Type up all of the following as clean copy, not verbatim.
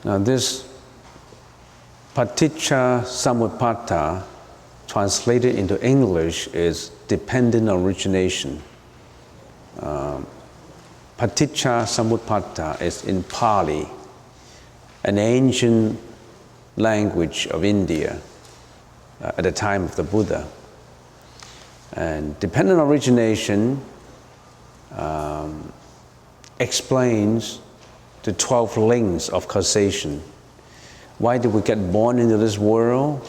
Now this paticca samuppada, translated into English, is dependent origination. Paticca samuppada is in Pali, an ancient language of India at the time of the Buddha. And dependent origination explains the 12 links of causation. Why did we get born into this world?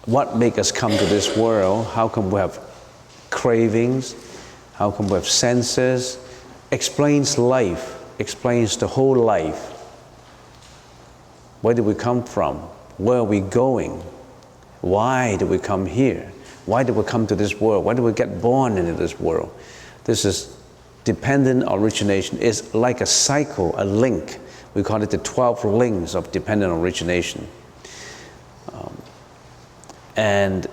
What makes us come to this world? How come we have cravings? How come we have senses? Explains life, explains the whole life. Where did we come from? Where are we going? Why did we come here? Why did we come to this world? Why did we get born into this world? This is dependent origination. It's like a cycle, a link. We call it the 12 links of dependent origination. And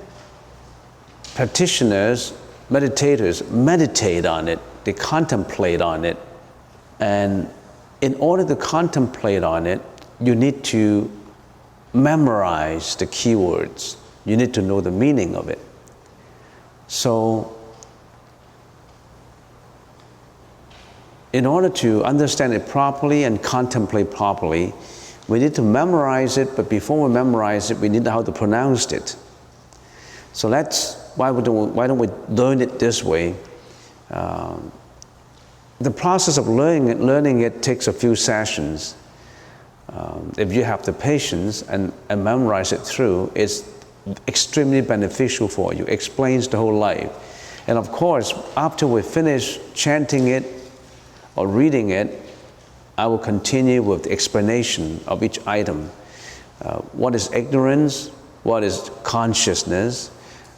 practitioners, meditators, meditate on it. They contemplate on it. And in order to contemplate on it, you need to memorize the keywords. You need to know the meaning of it. So, in order to understand it properly and contemplate properly, we need to memorize it, but before we memorize it, we need to know how to pronounce it. So why don't we learn it this way? The process of learning it takes a few sessions. If you have the patience and memorize it through, it's extremely beneficial for you. Explains the whole life. And of course, after we finish chanting it or reading it, I will continue with the explanation of each item. What is ignorance? What is consciousness?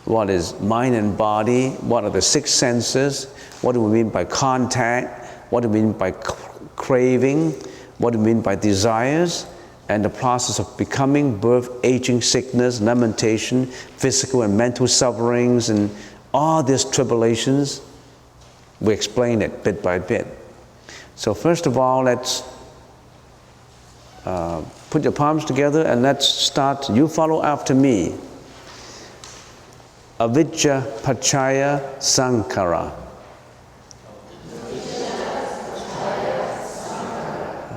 What is mind and body? What are the 6 senses? What do we mean by contact? What do we mean by craving? What do we mean by desires? And the process of becoming, birth, aging, sickness, lamentation, physical and mental sufferings, and all these tribulations, we explain it bit by bit. So first of all, let's put your palms together and let's start. You follow after me. Avijja Pachaya Sankara.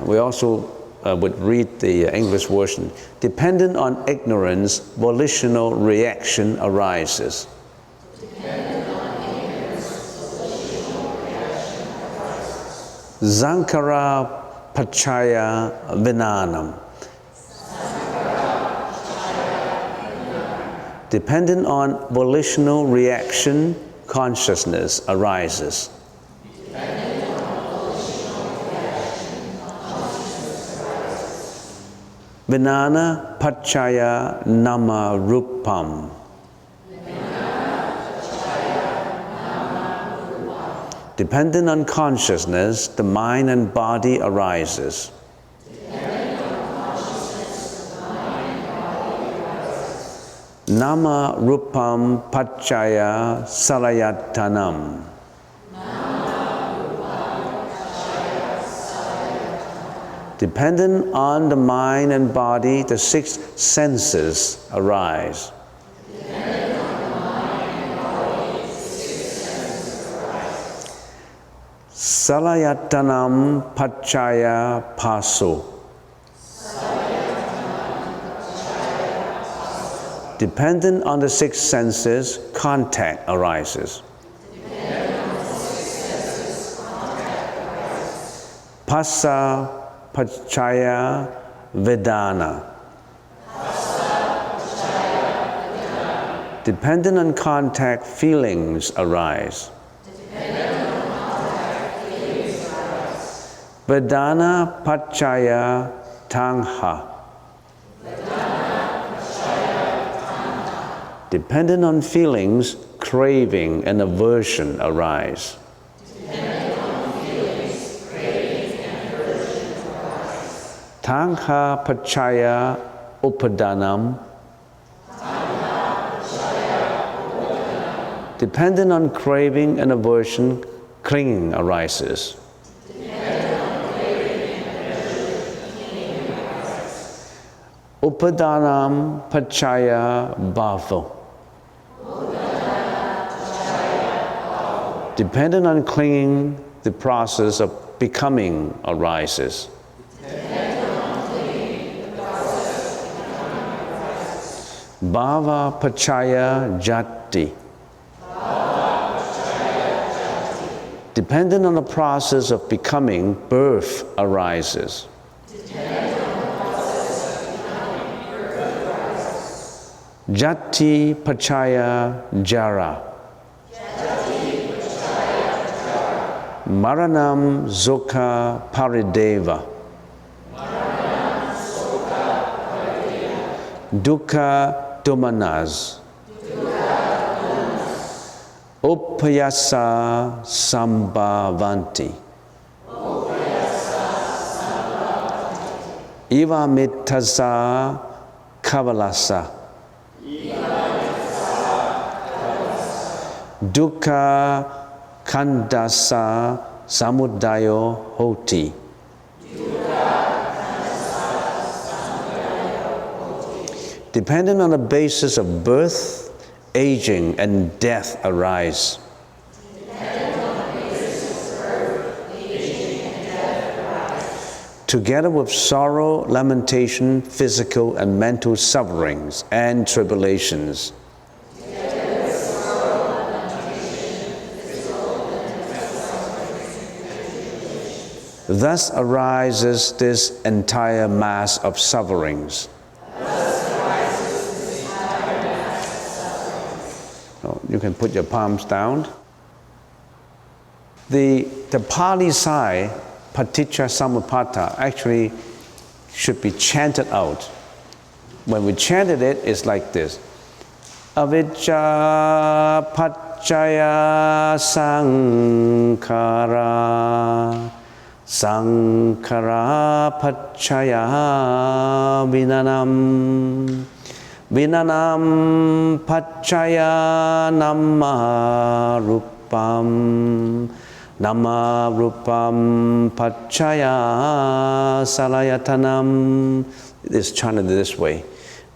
We also would read the English version. Dependent on ignorance, volitional reaction arises. Sankara Pachaya Vinanam. Dependent on volitional reaction, consciousness arises. Vinana Pachaya Nama Rupam. Dependent on consciousness, the mind and body arises. Nama Rupam Pachaya Salayatanam. Dependent on the mind and body, the 6 senses arise. Salayatanam Pachaya Paso. Dependent on the 6 senses, contact arises. Passa Pachaya Vedana. Dependent on contact, feelings arise. Vedana Pachaya Tangha. Dependent on feelings, craving and aversion arise. Tangha Pachaya Upadanam. Dependent on craving and aversion, clinging arises. Upadanam pachaya bhava. Dependent on clinging, the process of becoming arises. Bhava pachaya jati. Dependent on the process of becoming, birth arises. Jati pachaya jara. Maranam sukha parideva. Dukkha domanas. Upayasa sambhavanti. Ivamitasa kavalasa. Dukkha kandasa samudayo hoti. Dependent on the basis of birth, aging, and death arise. Together with sorrow, lamentation, physical and mental sufferings and tribulations. Thus arises this entire mass of sufferings. So you can put your palms down. The Pali side, Paticca Samuppada, actually should be chanted out. When we chanted it, it's like this. Avijja Paccaya Sankhara. Sankhara paccaya vinanam. Vinanam paccaya namarupam. Namarupam paccaya salayatanam. It's chanted this way.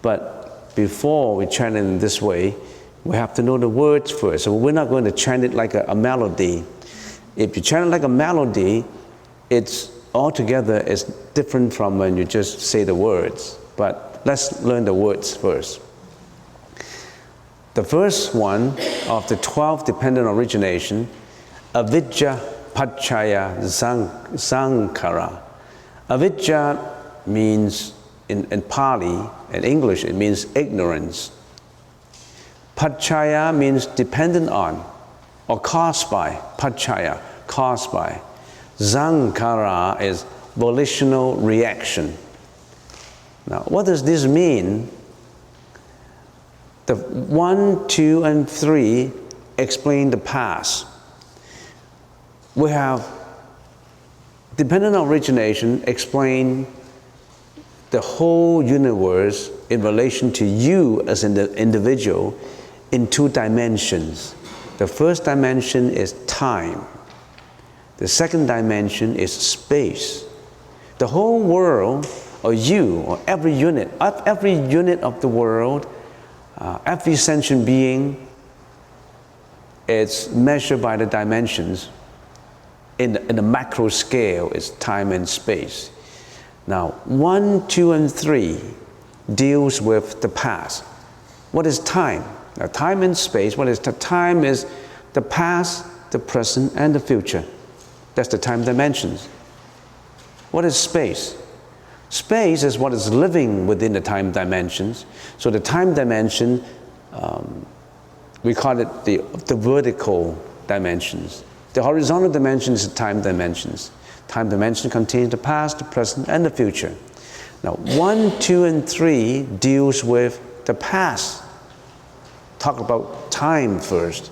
But before we chant it in this way, we have to know the words first. So we're not going to chant it like a melody. If you chant it like a melody, it's altogether is different from when you just say the words. But let's learn the words first. The first one of the 12 dependent origination, avijja paccaya sankhara. Avijja means, in Pali, in English, it means ignorance. Paccaya means dependent on, or caused by. Paccaya, caused by. Sankhara is volitional reaction. Now, what does this mean? The 1, 2, and 3 explain the past. We have dependent origination explain the whole universe in relation to you as an individual in 2 dimensions. The first dimension is time. The second dimension is space. The whole world, or you, or every unit of the world, every sentient being, it's measured by the dimensions. In the macro scale, it's time and space. Now, 1, 2, and 3 deals with the past. What is time? Now, time and space, what is the time is the past, the present, and the future. That's the time dimensions. What is space? Space is what is living within the time dimensions. So the time dimension, we call it the vertical dimensions. The horizontal dimension is the time dimensions. Time dimension contains the past, the present, and the future. Now, 1, 2, and 3 deals with the past. Talk about time first.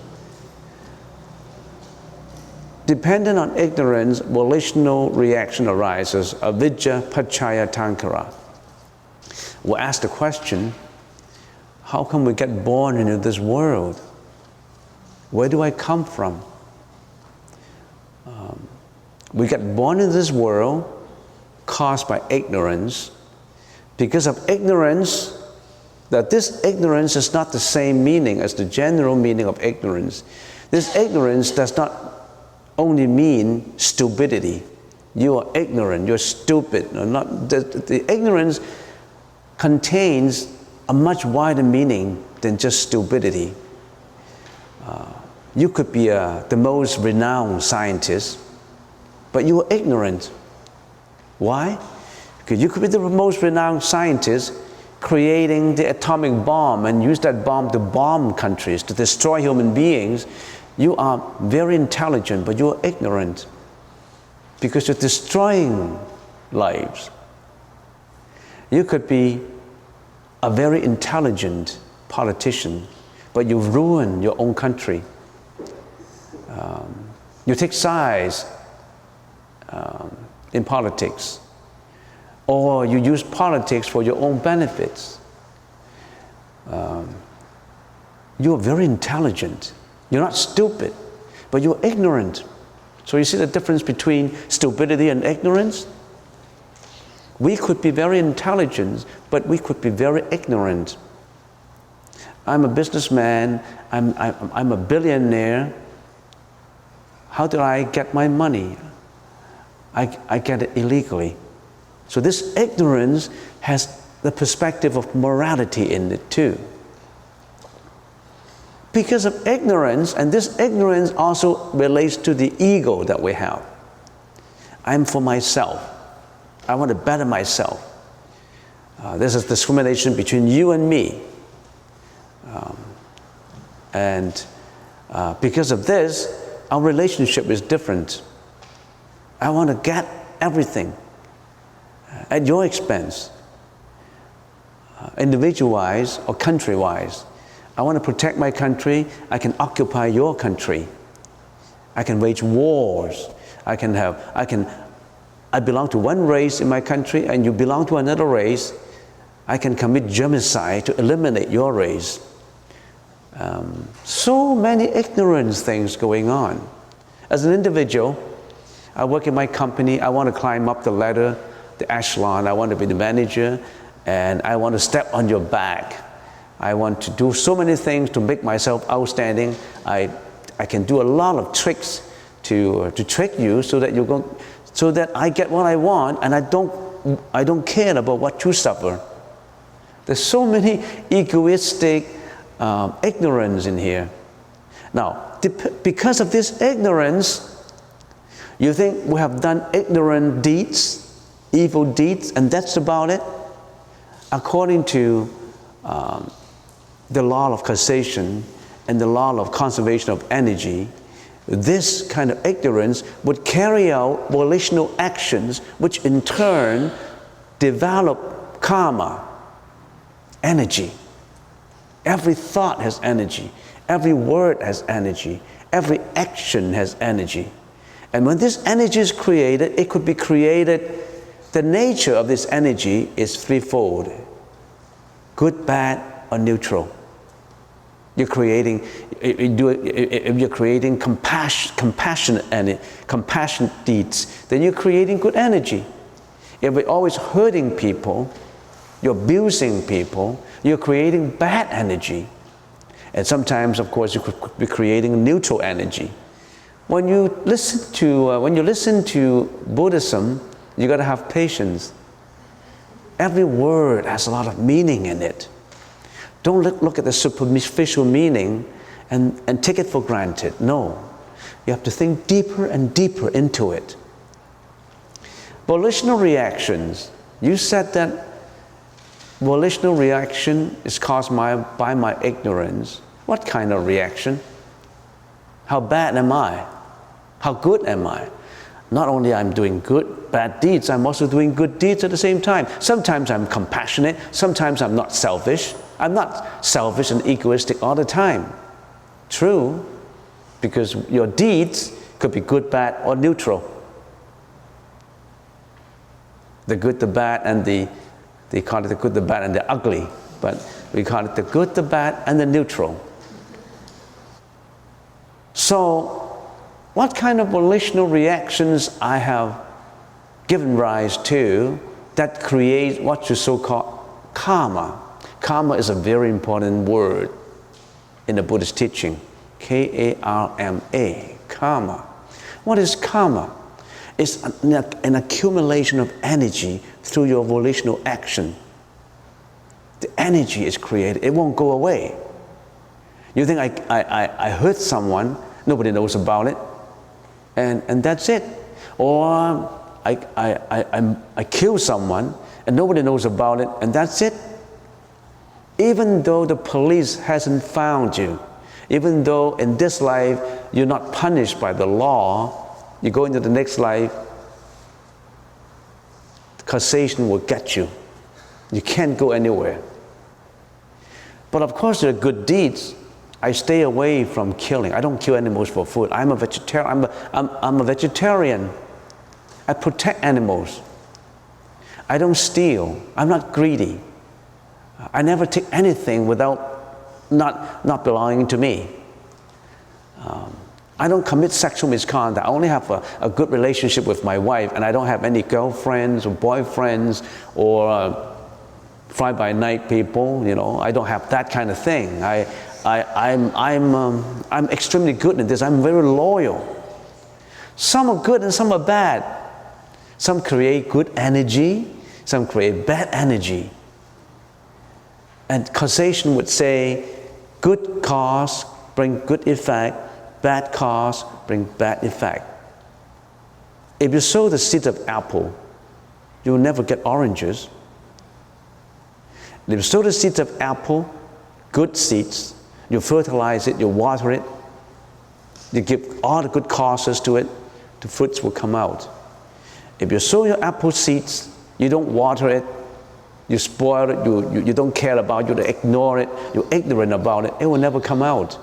Dependent on ignorance, volitional reaction arises, avijja paccaya sankhara. We'll ask the question, how come we get born into this world? Where do I come from? We get born into this world caused by ignorance. because of ignorance, that this ignorance is not the same meaning as the general meaning of ignorance. This ignorance does not only mean stupidity. You are ignorant, you're stupid. The ignorance contains a much wider meaning than just stupidity. You could be the most renowned scientist, but you are ignorant. Why? Because you could be the most renowned scientist creating the atomic bomb and use that bomb to bomb countries, to destroy human beings. You are very intelligent, but you are ignorant because you're destroying lives. You could be a very intelligent politician, but you ruin your own country. You take sides in politics, or you use politics for your own benefits. You are very intelligent. You're not stupid, but you're ignorant. So you see the difference between stupidity and ignorance? We could be very intelligent, but we could be very ignorant. I'm a businessman, I'm a billionaire. How do I get my money? I get it illegally. So this ignorance has the perspective of morality in it too. Because of ignorance, and this ignorance also relates to the ego that we have. I'm for myself. I want to better myself. This is discrimination between you and me. Because of this, our relationship is different. I want to get everything at your expense, individual-wise or country-wise. I want to protect my country. I can occupy your country. I can wage wars. I belong to one race in my country and you belong to another race. I can commit genocide to eliminate your race. So many ignorance things going on. As an individual, I work in my company. I want to climb up the ladder, the echelon. I want to be the manager, and I want to step on your back. I want to do so many things to make myself outstanding. I can do a lot of tricks to trick you so that I get what I want, and I don't care about what you suffer. There's so many egoistic ignorance in here. Now, because of this ignorance, you think we have done ignorant deeds, evil deeds, and that's about it? According to the law of causation and the law of conservation of energy, this kind of ignorance would carry out volitional actions, which in turn develop karma, energy. Every thought has energy. Every word has energy. Every action has energy. And when this energy is created, it could be created. The nature of this energy is threefold: good, bad, or neutral. You're creating compassionate deeds, then you're creating good energy. If we're always hurting people, you're abusing people, you're creating bad energy. And sometimes, of course, you could be creating neutral energy. When you listen to Buddhism, you got to have patience. Every word has a lot of meaning in it. Don't look at the superficial meaning and take it for granted. No, you have to think deeper and deeper into it. Volitional reactions. You said that volitional reaction is caused by my ignorance. What kind of reaction? How bad am I? How good am I? Not only I'm doing bad deeds, I'm also doing good deeds at the same time. Sometimes I'm compassionate, sometimes I'm not selfish. I'm not selfish and egoistic all the time. True, because your deeds could be good, bad, or neutral. The good, the bad, and they call it the good, the bad, and the ugly, but we call it the good, the bad, and the neutral. So, what kind of volitional reactions I have given rise to that creates what you so-called karma. Karma is a very important word in the Buddhist teaching. K-A-R-M-A, karma. What is karma? It's an accumulation of energy through your volitional action. The energy is created, it won't go away. You think I hurt someone, nobody knows about it, and that's it. Or I kill someone and nobody knows about it, and that's it. Even though the police hasn't found you, even though in this life you're not punished by the law, you go into the next life, causation will get you. You can't go anywhere. But of course there are good deeds. I stay away from killing. I don't kill animals for food. I'm a vegetarian. I'm a vegetarian. I protect animals. I don't steal. I'm not greedy. I never take anything without not belonging to me. I don't commit sexual misconduct. I only have a good relationship with my wife, and I don't have any girlfriends or boyfriends or fly-by-night people. You know, I don't have that kind of thing. I'm extremely good at this. I'm very loyal. Some are good and some are bad. Some create good energy. Some create bad energy. And causation would say, good cause bring good effect, bad cause bring bad effect. If you sow the seeds of apple, you will never get oranges. If you sow the seeds of apple, good seeds, you fertilize it, you water it, you give all the good causes to it, the fruits will come out. If you sow your apple seeds, you don't water it, you spoil it, you don't care about it, you ignore it, you're ignorant about it, it will never come out.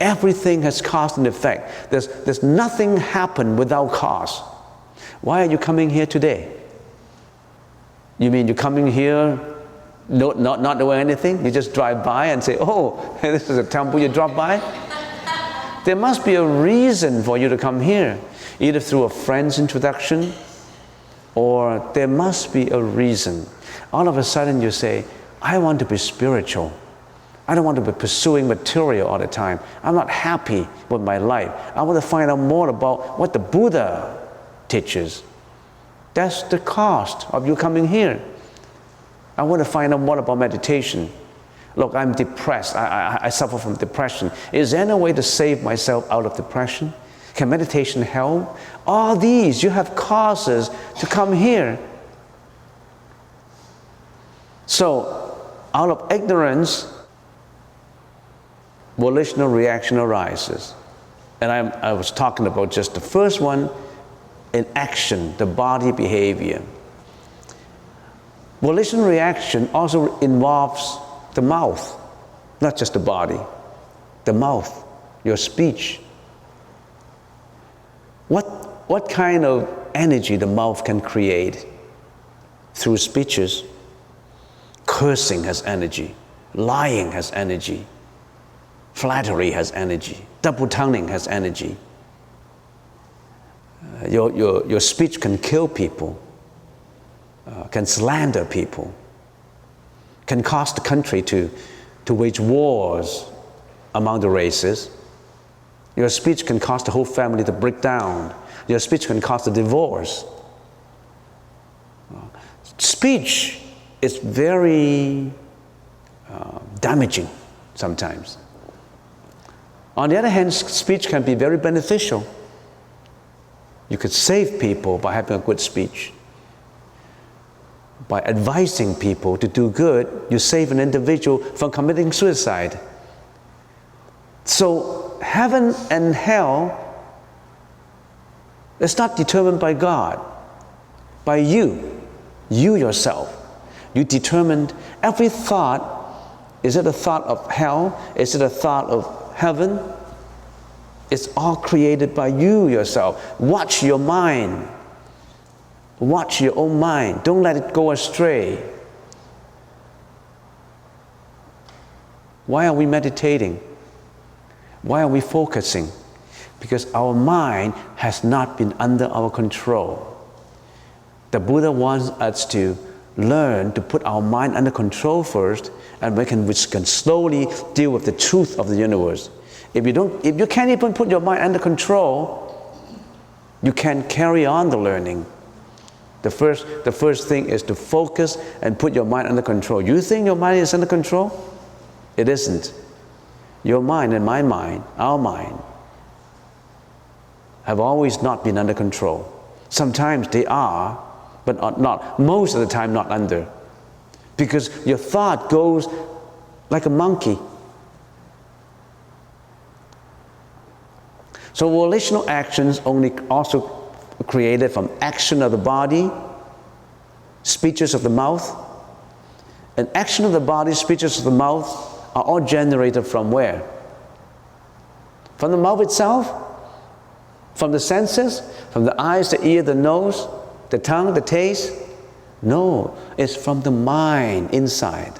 Everything has cause and effect. There's nothing happen without cause. Why are you coming here today? You mean you're coming here not doing anything? You just drive by and say, oh, this is a temple, you drop by? There must be a reason for you to come here, either through a friend's introduction, or there must be a reason. All of a sudden you say, I want to be spiritual. I don't want to be pursuing material all the time. I'm not happy with my life. I want to find out more about what the Buddha teaches. That's the cost of you coming here. I want to find out more about meditation. Look, I'm depressed. I suffer from depression. Is there any way to save myself out of depression? Can meditation help? All these, you have causes to come here. So, out of ignorance, volitional reaction arises. And I was talking about just the first one, in action, the body behavior. Volitional reaction also involves the mouth, not just the body. The mouth, your speech. What kind of energy the mouth can create through speeches? Cursing has energy, lying has energy, flattery has energy, double-tonguing has energy. Your speech can kill people, can slander people, can cause the country to wage wars among the races. Your speech can cause the whole family to break down. Your speech can cause a divorce. Speech is very damaging sometimes. On the other hand, speech can be very beneficial. You could save people by having a good speech. By advising people to do good, you save an individual from committing suicide. So heaven and hell is not determined by God, by you yourself. You determined every thought. Is it a thought of hell? Is it a thought of heaven? It's all created by you yourself. Watch your mind. Watch your own mind. Don't let it go astray. Why are we meditating? Why are we focusing? Because our mind has not been under our control. The Buddha wants us to learn to put our mind under control first, and we can slowly deal with the truth of the universe. If you can't even put your mind under control, you can't carry on the learning. The first thing is to focus and put your mind under control. You think your mind is under control? It isn't. Your mind and my mind, our mind, have always not been under control. Sometimes they are, but not. Most of the time not under. Because your thought goes like a monkey. So volitional actions only also created from action of the body, speeches of the mouth. And action of the body, speeches of the mouth are all generated from where? From the mouth itself? From the senses? From the eyes, the ear, the nose, the tongue, the taste? No, it's from the mind inside.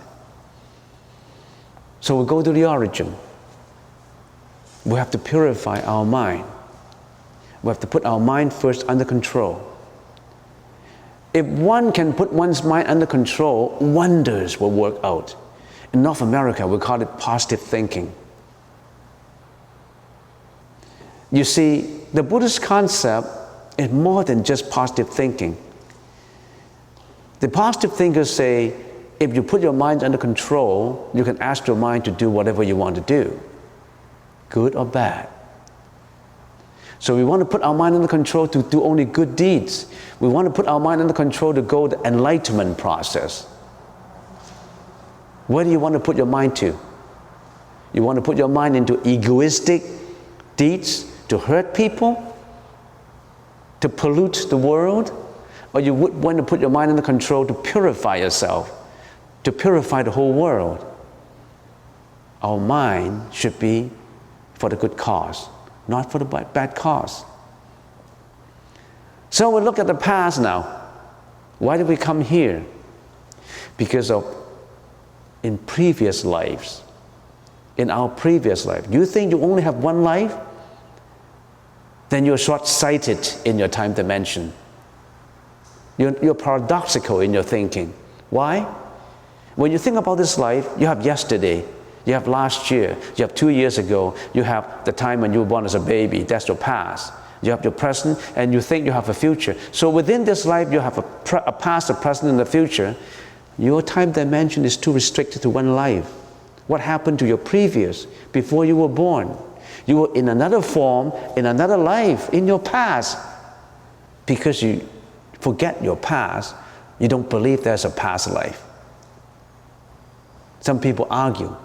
So we go to the origin. We have to purify our mind. We have to put our mind first under control. If one can put one's mind under control, wonders will work out. In North America, we call it positive thinking. You see, the Buddhist concept is more than just positive thinking. The positive thinkers say, if you put your mind under control, you can ask your mind to do whatever you want to do, good or bad. So we want to put our mind under control to do only good deeds. We want to put our mind under control to go the enlightenment process. Where do you want to put your mind to? You want to put your mind into egoistic deeds to hurt people, to pollute the world? Or you would want to put your mind under control to purify yourself, to purify the whole world? Our mind should be for the good cause, not for the bad cause. So we look at the past now. Why did we come here? Because of in previous lives, in our previous life. You think you only have one life? Then you're short-sighted in your time dimension. You're paradoxical in your thinking. Why? When you think about this life, you have yesterday, you have last year, you have 2 years ago, you have the time when you were born as a baby, that's your past. You have your present, and you think you have a future. So within this life, you have a past, a present, and a future. Your time dimension is too restricted to one life. What happened to your previous, before you were born? You were in another form, in another life, in your past. Because you forget your past, you don't believe there's a past life. Some people argue,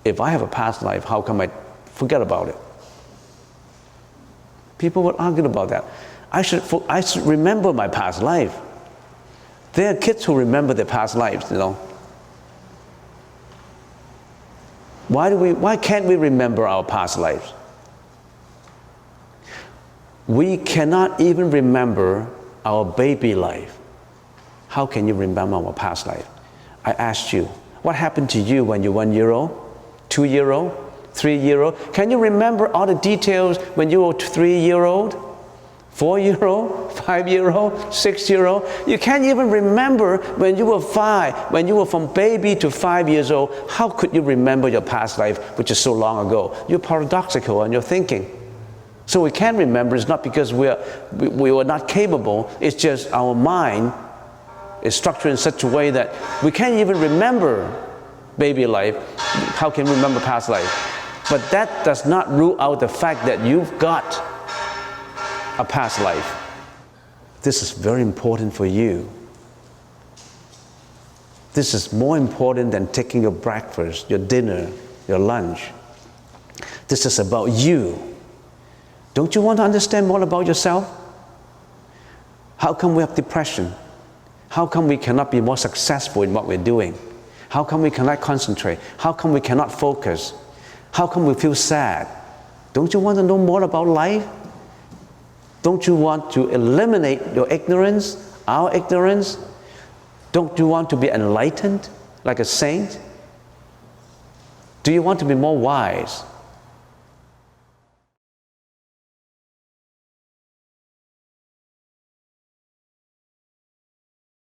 if I have a past life, how come I forget about it? People would argue about that. I should remember my past life. There are kids who remember their past lives, you know. Why can't we remember our past lives? We cannot even remember our baby life. How can you remember our past life? I asked you, what happened to you when you were 1 year old, 2 year old, 3 year old? Can you remember all the details when you were 3 year old, 4 year old, 5 year old, 6 year old? You can't even remember when you were 5, when you were from baby to 5 years old. How could you remember your past life, which is so long ago? You're paradoxical in your thinking. So we can't remember. It's not because we were not capable. It's just our mind is structured in such a way that we can't even remember baby life. How can we remember past life? But that does not rule out the fact that you've got a past life. This is very important for you. This is more important than taking your breakfast, your dinner, your lunch. This is about you. Don't you want to understand more about yourself? How come we have depression? How come we cannot be more successful in what we're doing? How come we cannot concentrate? How come we cannot focus? How come we feel sad? Don't you want to know more about life? Don't you want to eliminate your ignorance, our ignorance? Don't you want to be enlightened like a saint? Do you want to be more wise?